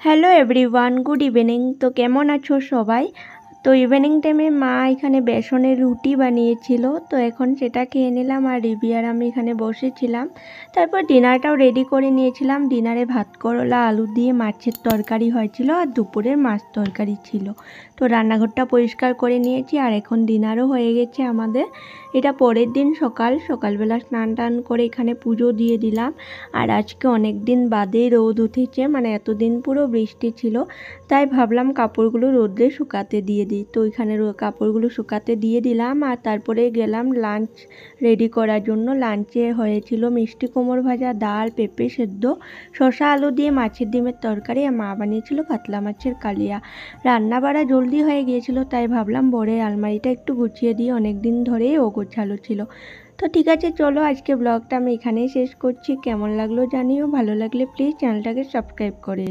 Hello everyone, good evening. তো কেমন আছো সবাই? তো ইভিনিং টাইমে মা এখানে বেসনের রুটি বানিয়েছিল, তো এখন সেটা খেয়ে নিলাম। আর রিবি আর আমি এখানে বসেছিলাম। তারপর ডিনারটাও রেডি করে নিয়েছিলাম। ডিনারে ভাত করলা আলু দিয়ে মাছের তরকারি হয়েছিল আর দুপুরের মাছ তরকারি ছিল। তো রান্নাঘরটা পরিষ্কার করে নিয়েছি আর এখন ডিনারও হয়ে গেছে আমাদের। এটা পরের দিন সকালবেলা স্নান টান করে এখানে পুজো দিয়ে দিলাম। আর আজকে অনেক দিন বাদে রোদ উঠেছে, মানে এতদিন পুরো বৃষ্টি ছিল, তাই ভাবলাম কাপড়গুলো রোদ্রে শুকাতে দিয়ে দিই। তো এখানে কাপড়গুলো শুকাতে দিয়ে দিলাম আর তারপরে গেলাম লাঞ্চ রেডি করার জন্য। লাঞ্চে হয়েছিল মিষ্টি কুমড়ো ভাজা, ডাল, পেঁপে সেদ্ধ, শসা আলু দিয়ে মাছের ডিমের তরকারি, আর মা বানিয়েছিল কাতলা মাছের কালিয়া। রান্না বাড়া জলদি হয়ে গিয়েছিল, তাই ভাবলাম বরের আলমারিটা একটু গুছিয়ে দিয়ে, অনেক দিন ধরেই ও গোছালো ছিল। তো ঠিক আছে, চলো আজকে ব্লগটা আমি এখানেই শেষ করছি। কেমন লাগলো জানিও, ভালো লাগলে প্লিজ চ্যানেলটাকে সাবস্ক্রাইব করে